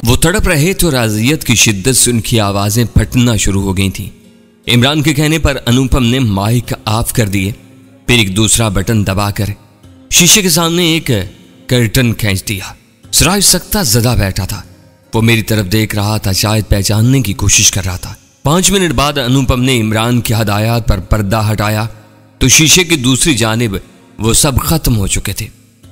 वो तड़प रहे थे और अज़ियत की शिद्दत से उनकी आवाजें फटना शुरू हो गई थी। इमरान के कहने पर अनुपम ने माइक ऑफ कर दिए, फिर एक दूसरा बटन दबाकर शीशे के सामने एक कर्टन खींच दिया। सिराज सख्ता ज़दा बैठा था। वो मेरी तरफ देख रहा था, शायद पहचानने की कोशिश कर रहा था। 5 मिनट बाद अनुपम ने इमरान की हदायत पर पर्दा हटाया तो शीशे की दूसरी जानिब वो सब खत्म हो चुके थे।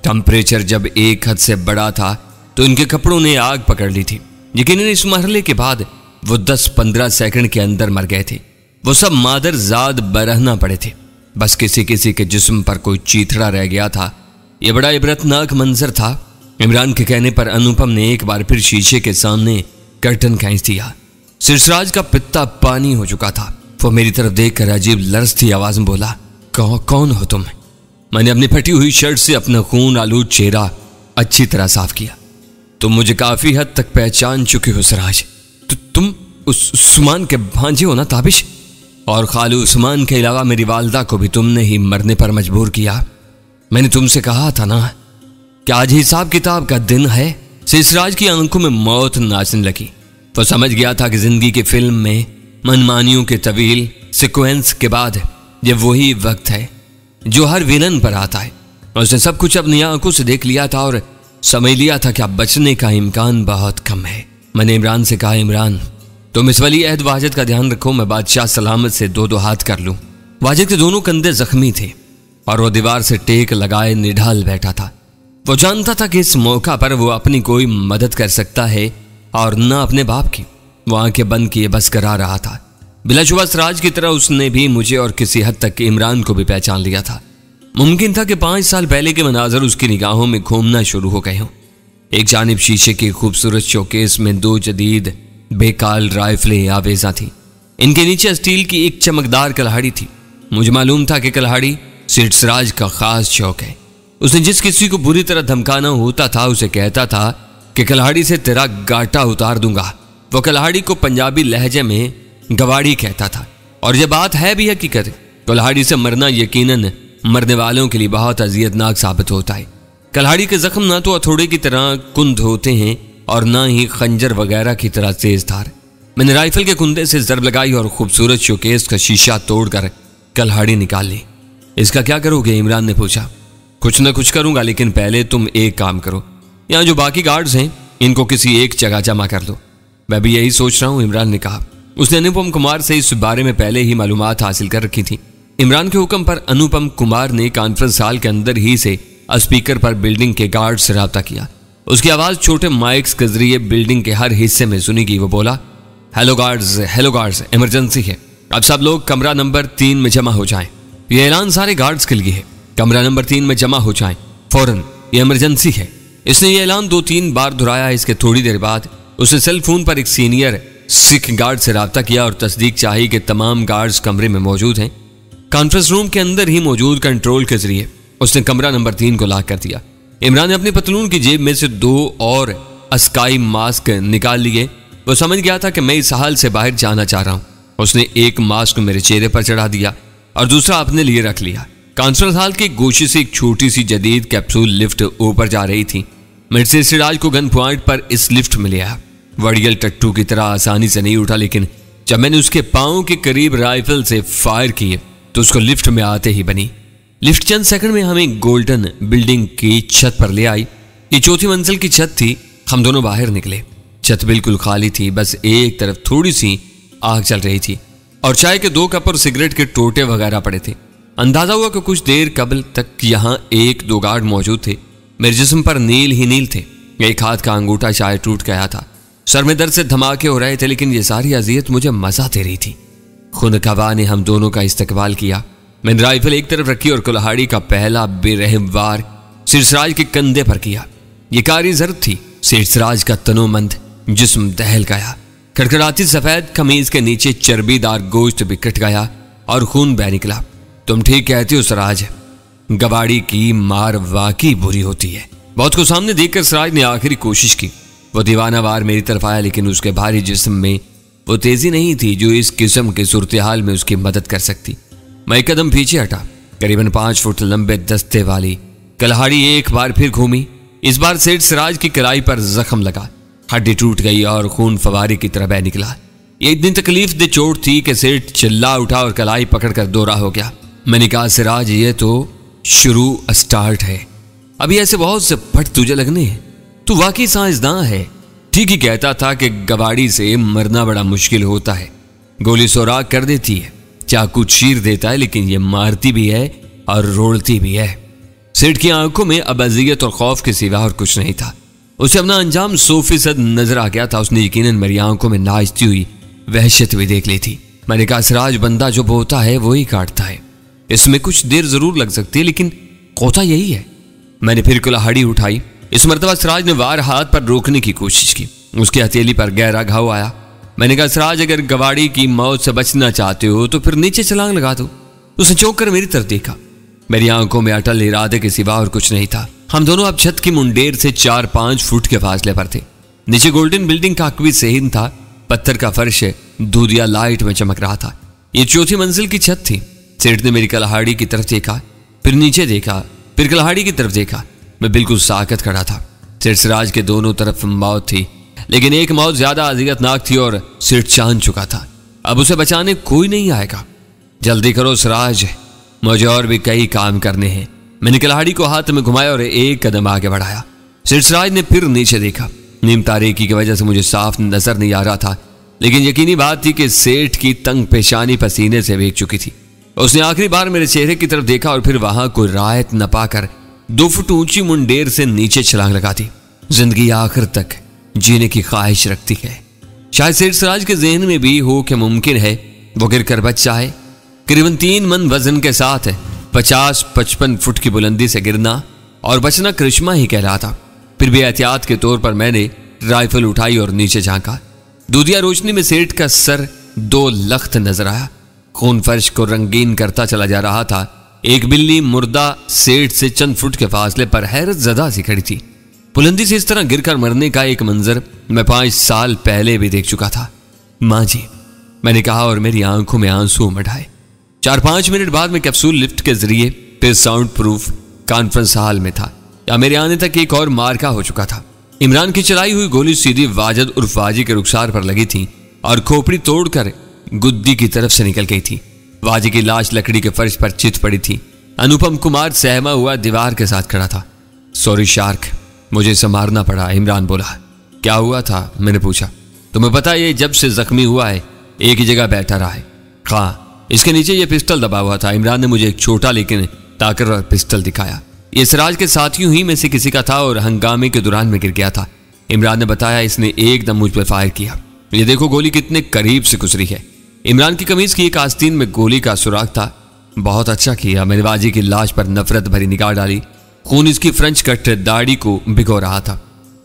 टेम्परेचर जब एक हद से बड़ा था तो इनके कपड़ों ने आग पकड़ ली थी। यकीनन इस मरहले के बाद वो 10-15 सेकंड के अंदर मर गए थे। वो सब मादर जाद बरहना पड़े थे। बस किसी किसी के जिस्म पर कोई चीथड़ा रह गया था। यह बड़ा इबरतनाक मंजर था। इमरान के कहने पर अनुपम ने एक बार फिर शीशे के सामने कर्टन खींच दिया। सिरसराज का पित्ता पानी हो चुका था। वो मेरी तरफ देखकर अजीब लरजती आवाज में बोला, कौन हो तुम? मैंने अपनी फटी हुई शर्ट से अपना खून आलूद चेहरा अच्छी तरह साफ किया। तुम मुझे काफी हद तक पहचान चुके हो सिराज। तुम उस्मान के भांजे हो ना ताबिश? और खालू उस्मान के अलावा मेरी वालदा को भी तुमने ही मरने पर मजबूर किया। मैंने तुमसे कहा था ना कि आज हिसाब किताब का दिन है। सिरसराज की आंखों में मौत नाचने लगी। वो समझ गया था कि जिंदगी की फिल्म में मनमानियों के तवील सीक्वेंस के बाद ये वही वक्त है जो हर विलन पर आता है। उसने सब कुछ अपनी आंखों से देख लिया था और समझ लिया था कि अब बचने का इम्कान बहुत कम है। मैंने इमरान से कहा, इमरान तुम इस वली अहद वाजिद का ध्यान रखो, मैं बादशाह सलामत से 2-2 हाथ कर लूं। वाजिद के दोनों कंधे जख्मी थे और वो दीवार से टेक लगाए निढाल बैठा था। वो जानता था कि इस मौका पर वो अपनी कोई मदद कर सकता है और न अपने बाप की। वो आंखें बंद किए बस करा रहा था। बिलाशुबा सिराज की तरह उसने भी मुझे और किसी हद तक इमरान को भी पहचान लिया था। मुमकिन था कि 5 साल पहले के मनाजर उसकी निगाहों में घूमना शुरू हो गए हों। एक जानिब शीशे के खूबसूरत शोकेस में 2 जदीद बेकाल राइफलें आवेजा थी। इनके नीचे स्टील की एक चमकदार कल्हाड़ी थी। मुझे मालूम था कि कल्हाड़ी सिरसराज का खास शौक है। उसने जिस किसी को बुरी तरह धमकाना होता था उसे कहता था कि कल्हाड़ी से तेरा गाटा उतार दूंगा। वो कल्हाड़ी को पंजाबी लहजे में गवाड़ी कहता था और यह बात है भी हकीकत। कल्हाड़ी से मरना यकीनन मरने वालों के लिए बहुत अजियतनाक साबित होता है। कल्हाड़ी के जख्म ना तो हथौड़े की तरह कुंद होते हैं और ना ही खंजर वगैरह की तरह तेज धार। मैंने राइफल के कुंदे से जरब लगाई और खूबसूरत शोकेस का शीशा तोड़कर कल्हाड़ी निकाल ली। इसका क्या करोगे? इमरान ने पूछा। कुछ ना कुछ करूंगा, लेकिन पहले तुम एक काम करो, यहाँ जो बाकी गार्ड्स हैं इनको किसी एक जगह जमा कर लो। मैं भी यही सोच रहा हूँ, इमरान ने कहा। उसने अनुपम कुमार से इस बारे में पहले ही मालूमात हासिल कर रखी थी। इमरान के हुक्म पर अनुपम कुमार ने कॉन्फ्रेंस हॉल के अंदर ही से स्पीकर पर बिल्डिंग के गार्ड से राब्ता किया। उसकी आवाज छोटे माइक्स के जरिए बिल्डिंग के हर हिस्से में सुनी गई। वो बोला, हेलो गार्ड्स, इमरजेंसी है। अब सब लोग कमरा नंबर 3 में जमा हो जाएं। यह ऐलान सारे गार्ड्स के लिए है। कमरा नंबर 3 में जमा हो जाएं फौरन, यह इमरजेंसी है। इसने यह ऐलान 2-3 बार दोहराया। इसके थोड़ी देर बाद उसने सेल फोन पर एक सीनियर सिख गार्ड से राब्ता किया और तस्दीक चाही कि तमाम गार्ड्स कमरे में मौजूद हैं। कॉन्फ्रेंस रूम के अंदर ही मौजूद कंट्रोल के जरिए उसने कमरा नंबर 3 को लॉक कर दिया। इमरान ने अपनी पतलून की जेब में से 2 और स्काई मास्क निकाल लिए। वो समझ गया था कि मैं इस हाल से बाहर जाना चाह रहा हूँ। उसने एक मास्क मेरे चेहरे पर चढ़ा दिया और दूसरा अपने लिए रख लिया। कॉन्फ्रेंस हॉल के गोशे से एक छोटी सी जदीद कैप्सूल लिफ्ट ऊपर जा रही थी। मैं सिरसराज को गन पॉइंट पर इस लिफ्ट में ले आया। वड़ियल टट्टू की तरह आसानी से नहीं उठा, लेकिन जब मैंने उसके पांव के करीब राइफल से फायर किए तो उसको लिफ्ट में आते ही बनी। लिफ्ट चंद सेकंड में हमें गोल्डन बिल्डिंग की छत पर ले आई। ये 4थी मंजिल की छत थी। हम दोनों बाहर निकले। छत बिल्कुल खाली थी, बस एक तरफ थोड़ी सी आग चल रही थी और चाय के 2 कप और सिगरेट के टोटे वगैरह पड़े थे। अंदाजा हुआ कि कुछ देर कबल तक यहाँ 1-2 गार्ड मौजूद थे। मेरे जिस्म पर नील ही नील थे। एक हाथ का अंगूठा शायद टूट गया था। सर में दर्द से धमाके हो रहे थे, लेकिन ये सारी अजियत मुझे मजा दे रही थी। खुनकवा ने हम दोनों का इस्तकबाल किया। मैंने राइफल एक तरफ रखी और कुल्हाड़ी का पहला बेरहम वार सिरसराज के कंधे पर किया। ये कारी जरूरत थी। सिरसराज का तनोमंद जिस्म दहल गया। खड़खड़ाती सफेद कमीज के नीचे चर्बीदार गोश्त बिखट गया और खून बह निकला। तुम ठीक कहती हो सिराज, गवाड़ी की मार वाकई बुरी होती है। बहुत को सामने देखकर सिराज ने आखिरी कोशिश की। वो दीवाना वार मेरी तरफ आया, लेकिन उसके भारी जिस्म में वो तेजी नहीं थी जो इस किस्म के सूरत हाल में उसकी मदद कर सकती। मैं एक कदम पीछे हटा। करीबन 5 फुट लंबे दस्ते वाली कल्हाड़ी एक बार फिर घूमी। इस बार सिरसराज की कलाई पर जख्म लगा। हड्डी टूट गई और खून फवारे की तरह बह निकला। ये इतनी तकलीफ दे चोट थी कि सेठ चिल्ला उठा और कलाई पकड़कर दोरा हो गया। मैंने कहा, सिराज ये तो शुरू स्टार्ट है, अभी ऐसे बहुत से फट तुझे लगने हैं, तू वाकई साइंसदान है। ठीक ही कहता था कि गवाड़ी से मरना बड़ा मुश्किल होता है, गोली सुराग कर देती है, चाकू चीर देता है, लेकिन ये मारती भी है और रोड़ती भी है। सेठ की आंखों में अब अजियत और खौफ के सिवा और कुछ नहीं था। उसे अपना अंजाम 100% नजर आ गया था। उसने यकीनन मेरी आंखों में नाचती हुई वहशत भी देख ली थी। मैंने कहा, सिराज बंदा जो बोता है वो ही काटता है, इसमें कुछ देर जरूर लग सकती है, लेकिन होता यही है। मैंने फिर कुल्हाड़ी उठाई। इस मर्तबा सिराज ने वार हाथ पर रोकने की कोशिश की। उसकी हथेली पर गहरा घाव आया। मैंने कहा, सिराज अगर गवाड़ी की मौत से बचना चाहते हो तो फिर नीचे छलांग लगा दो। उसने चौंक कर मेरी तरफ देखा। मेरी आंखों में अटल इरादे के सिवा और कुछ नहीं था। हम दोनों अब छत की मुंडेर से 4-5 फुट के फासले पर थे। नीचे गोल्डन बिल्डिंग का अकवी सेहन था। पत्थर का फर्श दूधिया लाइट में चमक रहा था। ये 4थी मंजिल की छत थी। सेठ ने मेरी कुल्हाड़ी की तरफ देखा, फिर नीचे देखा, फिर कुल्हाड़ी की तरफ देखा। मैं बिल्कुल साकत खड़ा था। सेठ सिराज के दोनों तरफ मौत थी, लेकिन एक मौत ज्यादा अजियतनाक थी और सेठ चांद चुका था। अब उसे बचाने कोई नहीं आएगा। जल्दी करो सिराज, मुझे और भी कई काम करने हैं। मैंने कुल्हाड़ी को हाथ में घुमाया और एक कदम आगे बढ़ाया। सेठ सिराज ने फिर नीचे देखा। नीम तारीकी की वजह से मुझे साफ नजर नहीं आ रहा था, लेकिन यकीनी बात थी कि सेठ की तंग पेशानी पसीने से भीग चुकी थी। उसने आखिरी बार मेरे चेहरे की तरफ देखा और फिर वहां कोई राहत न पाकर 2 फुट ऊंची मुंडेर से नीचे छलांग लगा दी। जिंदगी आखिर तक जीने की ख्वाहिश रखती है। शायद सेठ सिराज के जहन में भी हो कि मुमकिन है वो गिर कर बच जाए। करीबन 3 मन वजन के साथ 50-55 फुट की बुलंदी से गिरना और बचना करिश्मा ही कहलाता। फिर भी एहतियात के तौर पर मैंने राइफल उठाई और नीचे झांका। दूधिया रोशनी में सेठ का सर 2 लख्त नजर आया। खून फर्श को रंगीन करता चला जा रहा था। एक बिल्ली मुर्दा सेठ से चंद फुट के फासले पर हैरत जदा सी खड़ी थी। बुलंदी से इस तरह गिरकर मरने का एक मंजर मैं 5 साल पहले भी देख चुका था। माँ जी, मैंने कहा और मेरी आंखों में आंसू उमड़ आए। 4-5 मिनट बाद मैं कैप्सूल लिफ्ट के जरिए फिर साउंड प्रूफ कॉन्फ्रेंस हॉल में था। या मेरे आने तक एक और मार्का हो चुका था। इमरान की चलाई हुई गोली सीधी वाजिद उर्फ वाजी के रुखसार पर लगी थी और खोपड़ी तोड़कर गुद्दी की तरफ से निकल गई थी। वाजी की लाश लकड़ी के फर्श पर चित पड़ी थी। अनुपम कुमार सहमा हुआ दीवार के साथ खड़ा था। सॉरी शार्क, मुझे संभालना पड़ा, इमरान बोला। क्या हुआ था? मैंने पूछा। तुम्हें पता ये जब से जख्मी हुआ है एक ही जगह बैठा रहा है। हाँ, इसके नीचे ये पिस्टल दबा हुआ था। इमरान ने मुझे एक छोटा लेकिन ताकतवर पिस्टल दिखाया। ये सिराज के साथियों ही में से किसी का था और हंगामे के दौरान में गिर गया था। इमरान ने बताया, इसने एकदम मुझ पर फायर किया। ये देखो गोली कितने करीब से गुजरी है। इमरान की कमीज की एक आस्तीन में गोली का सुराग था। बहुत अच्छा किया। मैंने वाजी की लाश पर नफरत भरी निगाह डाली। खून इसकी फ्रेंच कट दाढ़ी को भिगो रहा था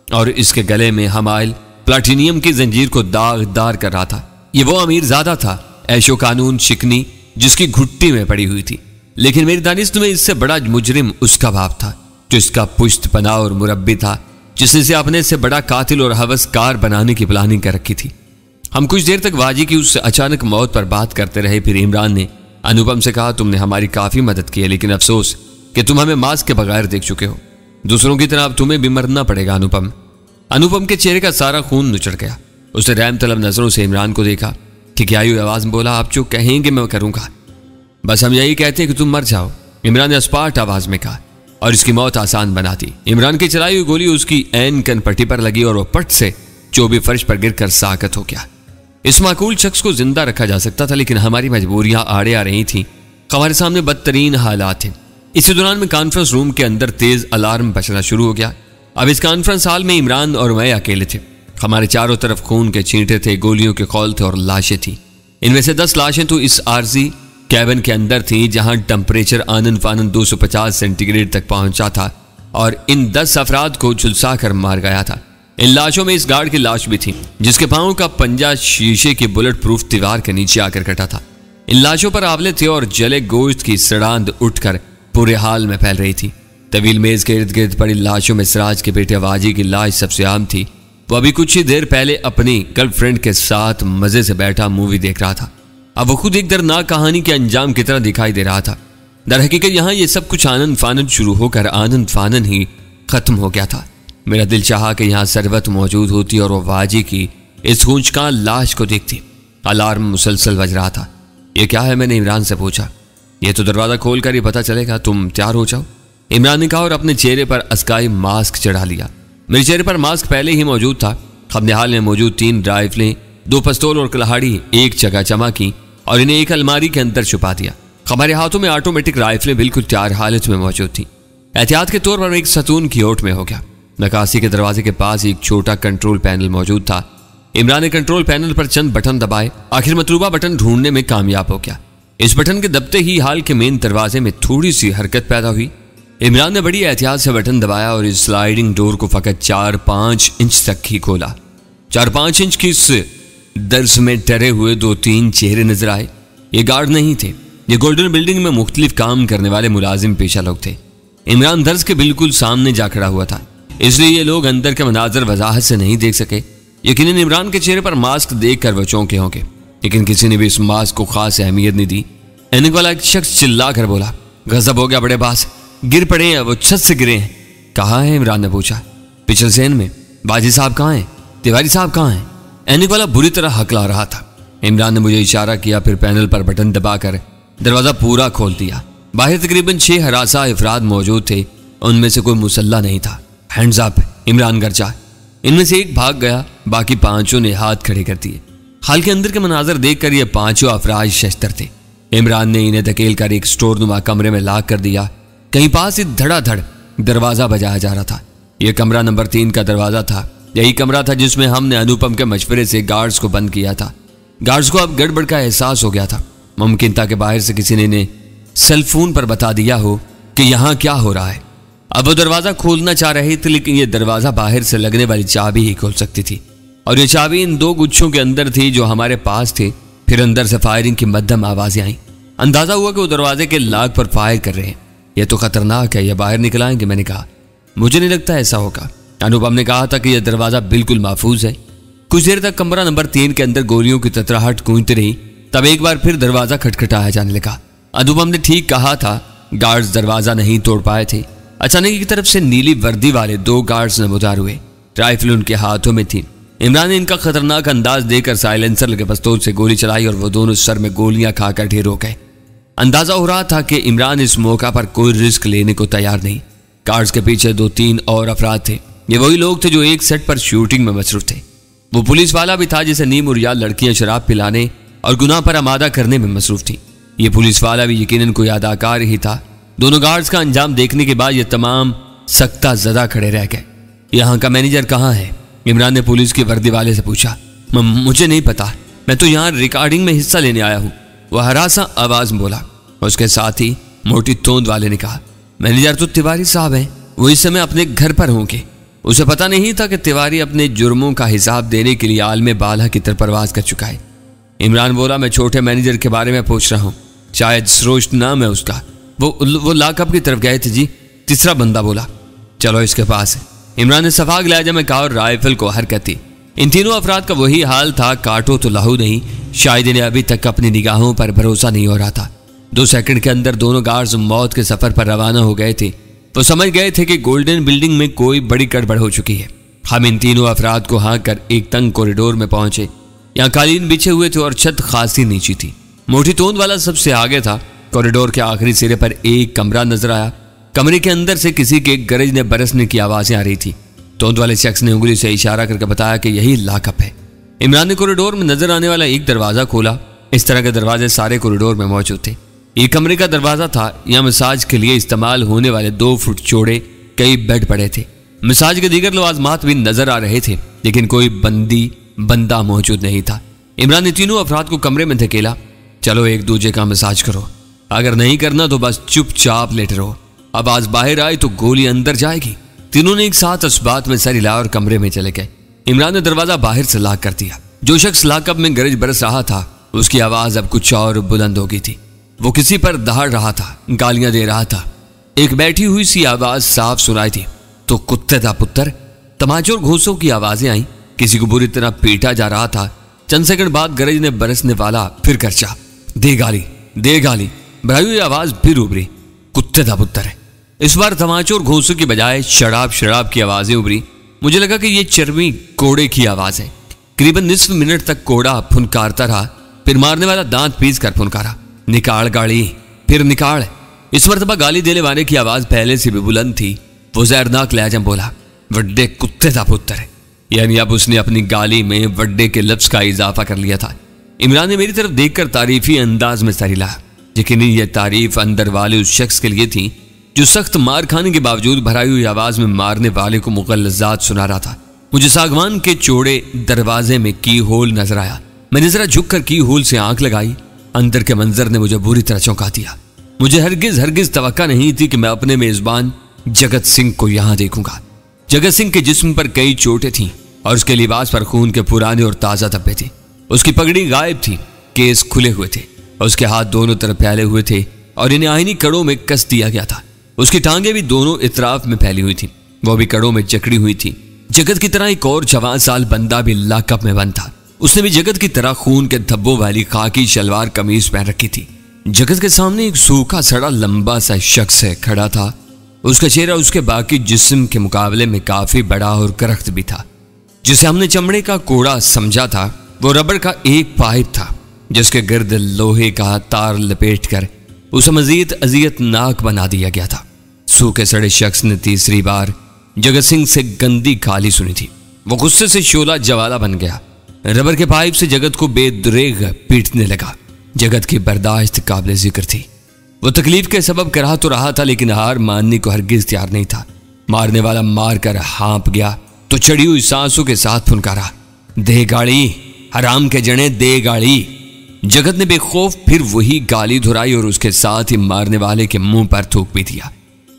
और इसके गले में हमाइल प्लाटिनियम की जंजीर को दागदार कर रहा था। ये वो अमीर ज़्यादा था, ऐशो कानून शिकनी, जिसकी घुट्टी में पड़ी हुई थी। लेकिन मेरी दानिश में इससे बड़ा मुजरिम उसका बाप था, जो इसका पुश्त पनाह और मुरब्बी था, जिसने इसे अपने से बड़ा कातिल और हवसकार बनाने की प्लानिंग कर रखी थी। हम कुछ देर तक वाजी की उस अचानक मौत पर बात करते रहे। फिर इमरान ने अनुपम से कहा, तुमने हमारी काफी मदद की है, लेकिन अफसोस कि तुम हमें मास्क के बगैर देख चुके हो। दूसरों की तरह अब तुम्हें भी मरना पड़ेगा अनुपम। अनुपम के चेहरे का सारा खून नुचड़ गया। उसने रहम तलब नजरों से इमरान को देखा। ठिकियाई हुई आवाज में बोला, आप जो कहेंगे मैं करूंगा, बस हम यही कहते हैं कि तुम मर जाओ। इमरान ने अस्पाट आवाज में कहा और इसकी मौत आसान बना दी। इमरान की चलाई हुई गोली उसकी ऐन कनपट्टी पर लगी और वो पट से चोबी फर्श पर गिरकर साकत हो गया। इस माकूल शख्स को जिंदा रखा जा सकता था, लेकिन हमारी मजबूरियां आड़े आ रही थीं। हमारे सामने बदतरीन हालात थे। इसी दौरान में कॉन्फ्रेंस रूम के अंदर तेज अलार्म बजना शुरू हो गया। अब इस कॉन्फ्रेंस हॉल में इमरान और मैं अकेले थे। हमारे चारों तरफ खून के छींटे थे, गोलियों के खौल थे और लाशें थी। इनमें से 10 लाशें तो इस आरजी कैबिन के अंदर थी, जहां टेम्परेचर आनन फानन 250 सेंटीग्रेड तक पहुंचा था और इन 10 अफराद को झुलसा कर मार गया था। इन लाशों में इस गार्ड की लाश भी थी, जिसके पांव का पंजा शीशे की बुलेट प्रूफ दीवार के नीचे आकर कटा था। इन लाशों पर आंवले थे और जले गोश्त की सड़ांध उठकर पूरे हाल में फैल रही थी। तवील मेज के इर्द गिर्द पड़ी लाशों में सिराज के बेटे वाजी की लाश सबसे आम थी। वो अभी कुछ ही देर पहले अपनी गर्लफ्रेंड के साथ मजे से बैठा मूवी देख रहा था। अब वो खुद एक दर्दनाक कहानी के अंजाम की तरह दिखाई दे रहा था। दरहकीकत यहाँ ये सब कुछ आनंद फानन शुरू होकर आनंद फानन ही खत्म हो गया था। मेरा दिल चाहा कि यहाँ सरबत मौजूद होती और वो वाजी की इस खूंचकान लाश को देखती। अलार्म मुसलसल बज रहा था। ये क्या है, मैंने इमरान से पूछा। ये तो दरवाज़ा खोल कर ही पता चलेगा, तुम तैयार हो जाओ, इमरान ने कहा और अपने चेहरे पर अस्काई मास्क चढ़ा लिया। मेरे चेहरे पर मास्क पहले ही मौजूद था। अपने हाल में मौजूद 3 राइफलें, 2 पिस्तौल और कुल्हाड़ी एक जगह जमा की और इन्हें एक अलमारी के अंदर छुपा दिया। हमारे हाथों में ऑटोमेटिक राइफलें बिल्कुल तैयार हालत में मौजूद थी। एहतियात के तौर पर एक सतून की ओट में हो गया। नकासी के दरवाजे के पास एक छोटा कंट्रोल पैनल मौजूद था। इमरान ने कंट्रोल पैनल पर चंद बटन दबाए। आखिर मतलूबा बटन ढूंढने में कामयाब हो गया। इस बटन के दबते ही हाल के मेन दरवाजे में थोड़ी सी हरकत पैदा हुई। इमरान ने बड़ी एहतियात से बटन दबाया और इस स्लाइडिंग डोर को फकत 4-5 इंच तक ही खोला। 4-5 इंच की इस दर्स में डरे हुए 2-3 चेहरे नजर आए। ये गार्ड नहीं थे, ये गोल्डन बिल्डिंग में मुख्तलिफ काम करने वाले मुलाजिम पेशा लोग थे। इमरान दर्स के बिल्कुल सामने जा खड़ा हुआ था, इसलिए ये लोग अंदर के मनाजर वजाहत से नहीं देख सके। यकीनन इमरान के चेहरे पर मास्क देखकर वो चौंके होंगे, लेकिन किसी ने भी इस मास्क को खास अहमियत नहीं दी। एनिक वाला एक शख्स चिल्ला कर बोला, गजब हो गया बड़े बास, गिर पड़े हैं, वो छत से गिरे हैं। कहाँ है, इमरान ने पूछा। पिछले सेन में। बाजी साहब कहाँ हैं? तिवारी साहब कहाँ हैं? एनिक वाला बुरी तरह हकला रहा था। इमरान ने मुझे इशारा किया, फिर पैनल पर बटन दबाकर दरवाजा पूरा खोल दिया। बाहर तकरीबन 6 हरासा अफराद मौजूद थे, उनमें से कोई मुसल्ला नहीं था। हैंड्स अप, इमरान गरजा। इनमें से एक भाग गया, बाकी 5 ने हाथ खड़े कर दिए। हाल के अंदर के मनाजर देखकर ये 5 अफराज शस्त्र थे। इमरान ने इन्हें धकेल कर एक स्टोर नुमा कमरे में लाक कर दिया। कहीं पास ही धड़ाधड़ दरवाजा बजाया जा रहा था। यह कमरा नंबर 3 का दरवाजा था। यही कमरा था जिसमें हमने अनुपम के मशवरे से गार्ड्स को बंद किया था। गार्ड्स को अब गड़बड़ का एहसास हो गया था। मुमकिन था कि बाहर से किसी ने इन्हें सेल फोन पर बता दिया हो कि यहाँ क्या हो रहा है। अब वो दरवाजा खोलना चाह रहे थे, लेकिन यह दरवाजा बाहर से लगने वाली चाबी ही खोल सकती थी, और ये चाबी इन 2 गुच्छों के अंदर थी जो हमारे पास थे। फिर अंदर से फायरिंग की मध्यम आवाजें आई। अंदाजा हुआ कि वो दरवाजे के लाक पर फायर कर रहे हैं। यह तो खतरनाक है, यह बाहर निकल आएंगे। मैंने कहा, मुझे नहीं लगता ऐसा होगा। अनुपम ने कहा था कि यह दरवाजा बिल्कुल महफूज है। कुछ देर तक कमरा नंबर 3 के अंदर गोलियों की ततराहट गूंजती रही। तब एक बार फिर दरवाजा खटखटाया जाने लगा। अनुपम ने ठीक कहा था, गार्ड्स दरवाजा नहीं तोड़ पाए थे। अचानक की तरफ से नीली वर्दी वाले 2 गार्ड्स नमूदार हुए। राइफल उनके हाथों में थी। इमरान ने इनका खतरनाक अंदाज देकर साइलेंसर लगे पिस्तौल से गोली चलाई और वो दोनों सर में गोलियां खाकर ढेर हो गए। अंदाजा हो रहा था कि इमरान इस मौका पर कोई रिस्क लेने को तैयार नहीं। गार्ड्स के पीछे 2-3 और अफराद थे। ये वही लोग थे जो एक सेट पर शूटिंग में मसरूफ थे। वो पुलिस वाला भी था जिसे नीम उरिया लड़कियां शराब पिलाने और गुनाह पर आमादा करने में मसरूफ थी। ये पुलिस वाला भी यकीनन कोई अदाकार ही था। दोनों गार्ड्स का अंजाम देखने के बाद ये तमाम सख्ता ज़दा खड़े रह गए। यहाँ का मैनेजर कहाँ है? इमरान ने पुलिस के वर्दी वाले से पूछा। मुझे नहीं पता, मैं तो यहाँ रिकॉर्डिंग में हिस्सा लेने आया हूँ, वह हरासा आवाज में बोला। उसके साथ ही मोटी तोंद वाले ने कहा, मैनेजर तो तिवारी साहब हैं, वो इस समय अपने घर पर होंगे। उसे पता नहीं था कि तिवारी अपने जुर्मों का हिसाब देने के लिए आलमे बाला की तरफ परवाज कर चुका है। इमरान बोला, मैं छोटे मैनेजर के बारे में पूछ रहा हूँ, शायद सरोज नाम है उसका। वो लाकअप की तरफ गए थे जी। तीसरा बंदा बोला, चलो इसके पास है। इमरान ने सफाक लहजा में कहा और राइफल को हरकत दी। इन तीनों अफराद का वही हाल था, काटो तो लहू नहीं। शायद इन्हें अभी तक अपनी निगाहों पर भरोसा नहीं हो रहा था। 2 सेकंड के अंदर दोनों गार्ड्स मौत के सफर पर रवाना हो गए थे। वो समझ गए थे कि गोल्डन बिल्डिंग में कोई बड़ी गड़बड़ हो चुकी है। हम इन तीनों अफराद को हाँक कर एक तंग कॉरिडोर में पहुंचे। यहाँ कालीन बिछे हुए थे और छत खासी नीची थी। मोटी तोंद वाला सबसे आगे था। कॉरिडोर के आखिरी सिरे पर एक कमरा नजर आया। कमरे के अंदर से किसी के गरजने बरसने की आवाजें आ रही थी। तोंद वाले शख्स ने उंगली से इशारा करके बताया कि यही लाकअप है। इमरान ने कॉरिडोर में नजर आने वाला एक दरवाजा खोला। इस तरह के दरवाजे सारे कॉरिडोर में मौजूद थे। एक कमरे का दरवाजा था। यहाँ मसाज के लिए इस्तेमाल होने वाले 2 फुट चौड़े कई बेड पड़े थे। मसाज के दीगर लवाजमात भी नजर आ रहे थे, लेकिन कोई बंदा मौजूद नहीं था। इमरान ने तीनों अफराद को कमरे में धकेला। चलो एक दूसरे का मसाज करो, अगर नहीं करना तो बस चुपचाप लेटे रहो। आवाज बाहर आई तो गोली अंदर जाएगी। तीनों ने एक साथ इस बात में सर हिलाया और कमरे में चले गए। इमरान ने दरवाजा बाहर से लॉक कर दिया। जो शख्स लाकअप में गरज बरस रहा था, उसकी आवाज अब कुछ और बुलंद हो गई थी। वो किसी पर दहाड़ रहा था, गालियां दे रहा था। एक बैठी हुई सी आवाज साफ सुनाई थी, तो कुत्ते दा पुत्र। तमाचे और घूंसों की आवाजें आई। किसी को बुरी तरह पीटा जा रहा था। चंद सेकंड बाद गरजने बरसने वाला फिर खर्चा, दे गाली दे गाली। भराई हुई आवाज फिर उभरी, कुत्ते दा पुत्र है। इस बार तमाचों और घूंसों की बजाय शराब की आवाजें उभरी। मुझे लगा कि ये चर्मी कोड़े की आवाज है। करीबन निस्फ मिनट तक कोड़ा फुनकारता रहा, फिर मारने वाला दांत पीस कर फुनकारा, निकाल गाड़ी, फिर निकाल। इस मरतबा गाली देने वाले की आवाज पहले से भी बुलंद थी। वो जहरनाक लहजा बोला, वड्डे कुत्ते का पुत्र, यानी अब उसने अपनी गाली में वड्डे के लफ्ज का इजाफा कर लिया था। इमरान ने मेरी तरफ देखकर तारीफी अंदाज में सर हिलाया। यकीनन ये तारीफ अंदर वाले उस शख्स के लिए थी जो सख्त मार खाने के बावजूद भराई हुई आवाज में मारने वाले को मुगल्लज़ात सुना रहा था। मुझे सागवान के चौड़े दरवाजे में की होल नजर आया। मैंने जरा झुककर की होल से आंख लगाई। अंदर के मंजर ने मुझे बुरी तरह चौंका दिया। मुझे हरगिज तवक्का नहीं थी कि मैं अपने मेजबान जगत सिंह को यहां देखूंगा। जगत सिंह के जिस्म पर कई चोटें थीं और उसके लिबास पर खून के पुराने और ताजा धब्बे थे। उसकी पगड़ी गायब थी, केस खुले हुए थे, उसके हाथ दोनों तरफ फैले हुए थे और इन्हें आईनी कड़ों में कस दिया गया था। उसकी टांगें भी दोनों इतराफ में फैली हुई थी, वो भी कड़ों में जकड़ी हुई थी। जगत की तरह एक और जवान साल बंदा भी लाकअप में बंद था। उसने भी जगत की तरह खून के धब्बों वाली खाकी शलवार कमीज पहन रखी थी। जगत के सामने एक सूखा सड़ा लंबा सा शख्स खड़ा था। उसका चेहरा उसके बाकी जिस्म के मुकाबले में काफी बड़ा और करख्त भी था। जिसे हमने चमड़े का कोड़ा समझा था वो रबड़ का एक पाइप था जिसके गिर्द लोहे का तार लपेटकर उसे मजीद अजियतनाक बना दिया गया था। सूखे सड़े शख्स ने तीसरी बार जगत सिंह से गंदी गाली सुनी थी। वो गुस्से से शोला जवाला बन गया। रबर के पाइप से जगत को बेदरेग पीटने लगा। जगत की बर्दाश्त काबिल जिक्र थी। वो तकलीफ के सबब कराह तो रहा था लेकिन हार मानने को हरगिज तैयार नहीं था। मारने वाला मार कर हाँप गया तो चढ़ी हुई सांसों के साथ फुनकारा, दे गाड़ी, हराम के जने दे गाड़ी। जगत ने बेखौफ फिर वही गाली धुराई और उसके साथ ही मारने वाले के मुंह पर थूक भी दिया।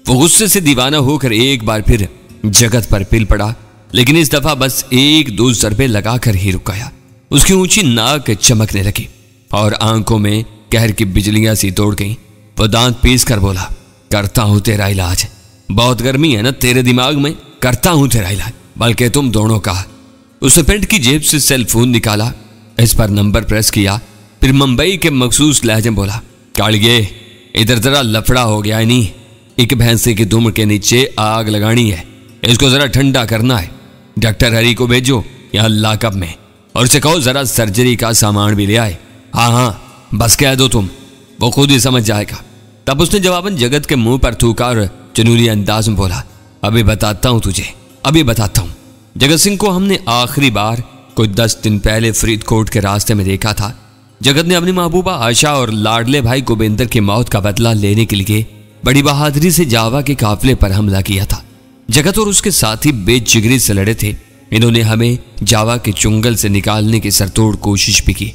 वो गुस्से से दीवाना होकर एक बार फिर जगत पर पिल पड़ा, लेकिन इस दफा बस एक दो ज़रबे लगाकर ही रुक गया। उसकी ऊंची नाक चमकने लगी और आंखों में कहर की बिजलियां सी तोड़ गईं। वो दांत पीस कर बोला, करता हूं तेरा इलाज। बहुत गर्मी है ना तेरे दिमाग में, करता हूं तेरा इलाज, बल्कि तुम दोनों का। उसने पेंट की जेब से सेल फोन निकाला, इस पर नंबर प्रेस किया, फिर मुंबई के मखसूस लहजे में बोला, कालिए इधर जरा लफड़ा हो गया है, नहीं एक भैंसे की दुम के नीचे आग लगानी है, इसको जरा ठंडा करना है। डॉक्टर हरी को भेजो यहाँ लाकअप में और उसे कहो जरा सर्जरी का सामान भी ले आए। हाँ हाँ बस कह दो तुम, वो खुद ही समझ जाएगा। तब उसने जवाबन जगत के मुंह पर थूका और जनूनी अंदाज में बोला, अभी बताता हूं तुझे, अभी बताता हूं। जगत सिंह को हमने आखिरी बार कोई 10 दिन पहले फरीदकोट के रास्ते में देखा था। जगत ने अपनी महबूबा आशा और लाडले भाई गोविंदर की मौत का बदला लेने के लिए बड़ी बहादुरी से जावा के काफिले पर हमला किया था। जगत और उसके साथी बेजिगरी से लड़े थे। इन्होंने हमें जावा के चुंगल से निकालने की सरतोड़ कोशिश भी की,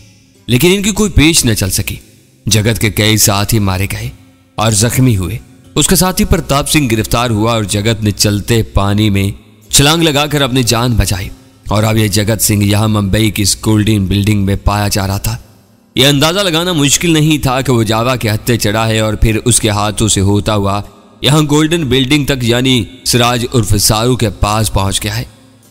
लेकिन इनकी कोई पेश न चल सकी। जगत के कई साथी मारे गए और जख्मी हुए। उसका साथी प्रताप सिंह गिरफ्तार हुआ और जगत ने चलते पानी में छलांग लगाकर अपनी जान बचाई। और अब यह जगत सिंह यहाँ मुंबई की स्कूल्डीन बिल्डिंग में पाया जा रहा था। यह अंदाजा लगाना मुश्किल नहीं था कि वो जावा के हत्थे चढ़ा है और फिर उसके हाथों से होता हुआ यहाँ गोल्डन बिल्डिंग तक यानी सिराज उर्फ सारू के पास पहुंच गया है,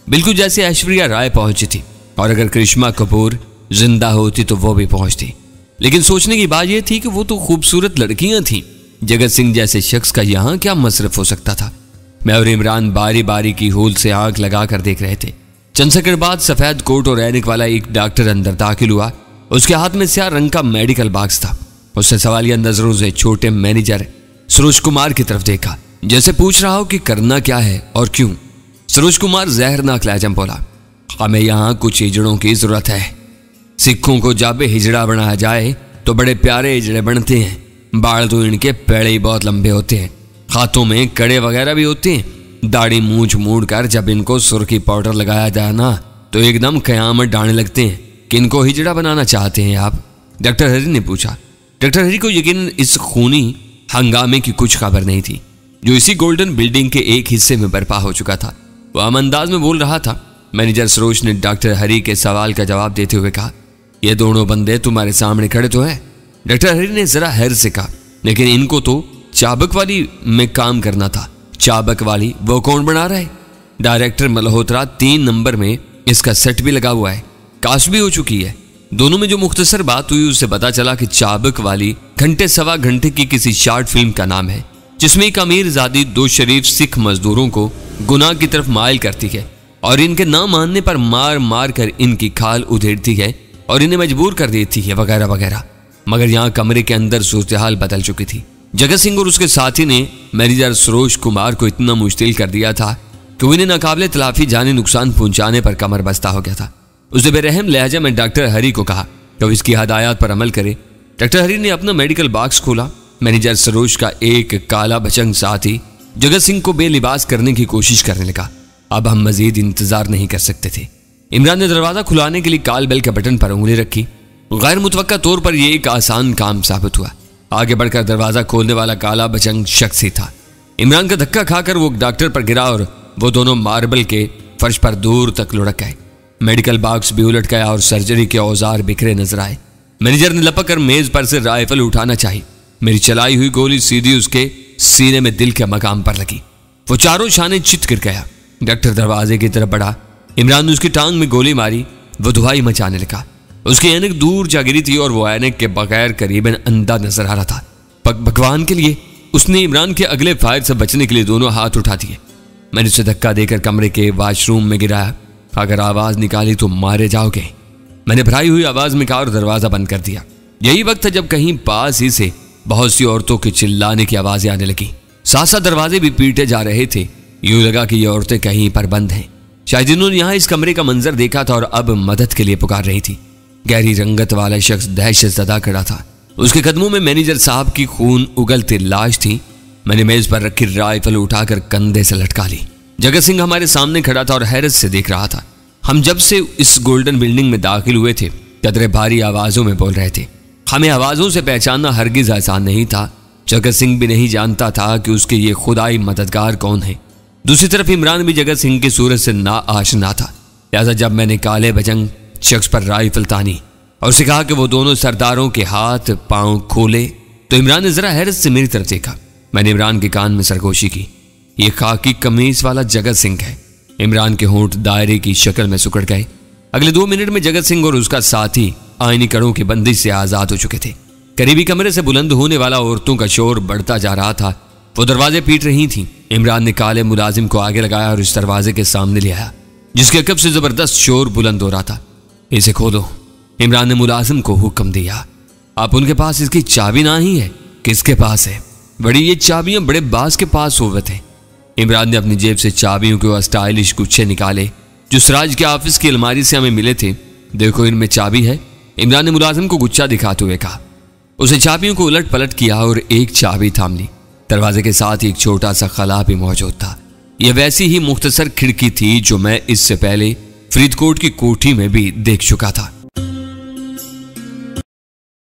बिल्कुल जैसे ऐश्वर्या राय पहुंची थी। और अगर करिश्मा कपूर जिंदा होती तो वो भी पहुंचती। लेकिन सोचने की बात यह थी कि वो तो खूबसूरत लड़कियां थीं। जगत सिंह जैसे शख्स का यहाँ क्या मसरफ हो सकता था। मैं और इमरान बारी बारी की होल से आंख लगाकर देख रहे थे। चंद सेकंड बाद सफेद कोट और ऐनक वाला एक डॉक्टर अंदर दाखिल हुआ। उसके हाथ में स्याह रंग का मेडिकल बॉक्स था। उसने सवालिया नजरों से छोटे मैनेजर सरोज कुमार की तरफ देखा, जैसे पूछ रहा हो कि करना क्या है और क्यों। सरोज कुमार जहरनाक लहजा में बोला, हमें यहाँ कुछ हिजड़ों की जरूरत है। सिखों को जब हिजड़ा बनाया जाए तो बड़े प्यारे हिजड़े बनते हैं। बाल तो इनके पेड़े ही बहुत लंबे होते हैं, हाथों में कड़े वगैरह भी होते हैं। दाढ़ी मूंछ मूड़ कर जब इनको सुर्खी पाउडर लगाया जाए ना तो एकदम कयामत डालने लगते हैं। किनको हिजड़ा बनाना चाहते हैं आप? डॉक्टर हरी ने पूछा। डॉक्टर हरी को यकीनन इस खूनी हंगामे की कुछ खबर नहीं थी जो इसी गोल्डन बिल्डिंग के एक हिस्से में बर्पा हो चुका था। वह आम अंदाज में बोल रहा था। मैनेजर सरोज ने डॉक्टर हरी के सवाल का जवाब देते हुए कहा, ये दोनों बंदे तुम्हारे सामने खड़े तो है। डॉक्टर हरी ने जरा हैर से कहा, लेकिन इनको तो चाबक वाली में काम करना था। चाबक वाली वो कौन बना रहा है? डायरेक्टर मल्होत्रा 3 नंबर में इसका सेट भी लगा हुआ है, कास्ट भी हो चुकी है। दोनों में जो मुख्तसर बात हुई उससे पता चला कि चाबक वाली घंटे सवा घंटे की किसी शॉर्ट फिल्म का नाम है जिसमें एक अमीर ज़ादी 2 शरीफ सिख मजदूरों को गुनाह की तरफ माइल करती है और इनके ना मानने पर मार मार कर इनकी खाल उधेड़ती है और इन्हें मजबूर कर देती है वगैरह वगैरह। मगर यहाँ कमरे के अंदर सूरत हाल बदल चुकी थी। जगत सिंह और उसके साथी ने मैनेजर सरोज कुमार को इतना मुश्किल कर दिया था कि उन्हें नाकाबिले तलाफी जानी नुकसान पहुंचाने पर कमर बस्ता हो गया था। उसने बेरहम लहजा में डॉक्टर हरी को कहा कि वो इसकी हदायत पर अमल करे। डॉक्टर हरी ने अपना मेडिकल बॉक्स खोला। मैनेजर सरोज का एक काला बचंग साथी जगत सिंह को बेलिबास करने की कोशिश करने लगा। अब हम मजीद इंतजार नहीं कर सकते थे। इमरान ने दरवाजा खुलाने के लिए कॉल बेल के बटन पर उंगली रखी। गैर मुतवक्का तौर पर यह एक आसान काम साबित हुआ। आगे बढ़कर दरवाजा खोलने वाला काला बचंग शख्स ही था। इमरान का धक्का खाकर वो डॉक्टर पर गिरा और वो दोनों मार्बल के फर्श पर दूर तक लुढ़क गए। मेडिकल बॉक्स भी उलट गया और सर्जरी के औजार बिखरे नजर आए। मैनेजर ने लपक कर मेज पर से राइफल उठाना चाहिए। मेरी चलाई हुई गोली सीधी उसके सीने में दिल के मकाम पर लगी। वो चारों शाने चित गिर गया। डॉक्टर दरवाजे की तरफ बढ़ा। इमरान ने उसकी टांग में गोली मारी। वो धुआई मचाने लगा। उसकी ऐनक दूर जा गिरी थी और वो ऐनक के बगैर करीबन अंधा नजर आ रहा था। भगवान के लिए उसने इमरान के अगले फायर से बचने के लिए दोनों हाथ उठा दिए। मैंने उसे धक्का देकर कमरे के वॉशरूम में गिराया। अगर आवाज निकाली तो मारे जाओगे, मैंने भराई हुई आवाज में कहा और दरवाजा बंद कर दिया। यही वक्त था जब कहीं पास ही से बहुत सी औरतों के चिल्लाने की आवाजें आने लगी। साथ साथ दरवाजे भी पीटे जा रहे थे। यूं लगा कि ये औरतें कहीं पर बंद हैं। शायद इन्होंने यहाँ इस कमरे का मंजर देखा था और अब मदद के लिए पुकार रही थी। गहरी रंगत वाला शख्स दहशत ज़दा खड़ा था। उसके कदमों में मैनेजर साहब की खून उगलती लाश थी। मैंने मेज पर रखी राइफल उठाकर कंधे से लटका ली। जगत सिंह हमारे सामने खड़ा था और हैरत से देख रहा था। हम जब से इस गोल्डन बिल्डिंग में दाखिल हुए थे कदरे भारी आवाजों में बोल रहे थे। हमें आवाजों से पहचानना हरगिज आसान नहीं था। जगत सिंह भी नहीं जानता था कि उसके ये खुदाई मददगार कौन है। दूसरी तरफ इमरान भी जगत सिंह की सूरत से ना आशना था। लिहाजा जब मैंने काले बजंग शख्स पर राइफल तानी और उसे कहा कि वो दोनों सरदारों के हाथ पांव खोले तो इमरान ने जरा हैरत से मेरी तरफ देखा। मैंने इमरान के कान में सरगोशी की। ये खाकी कमीज वाला जगत सिंह है। इमरान के होंठ दायरे की शक्ल में सुकड़ गए। अगले 2 मिनट में जगत सिंह और उसका साथी आईनी कड़ों की बंदिश से आजाद हो चुके थे। करीबी कमरे से बुलंद होने वाला औरतों का शोर बढ़ता जा रहा था। वो दरवाजे पीट रही थीं। इमरान ने काले मुलाजिम को आगे लगाया और इस दरवाजे के सामने ले आया जिसके कब से जबरदस्त शोर बुलंद हो रहा था। इसे खोलो, इमरान ने मुलाजिम को हुक्म दिया। आप उनके पास इसकी चाबी ना ही है? किसके पास है? बड़ी ये चाबियां बड़े बास के पास हुए थे। इमरान ने अपनी जेब से चाबियों के स्टाइलिश गुच्छे निकाले जो सिराज के ऑफिस की अलमारी से हमें मिले थे। देखो इनमें चाबी है, इमरान ने मुलाजिम को गुच्छा दिखाते हुए कहा। उसे चाबियों को उलट पलट किया और एक चाबी थाम ली। दरवाजे के साथ एक छोटा सा खला भी मौजूद था। यह वैसी ही मुख्तसर खिड़की थी जो मैं इससे पहले फरीदकोट की कोठी में भी देख चुका था।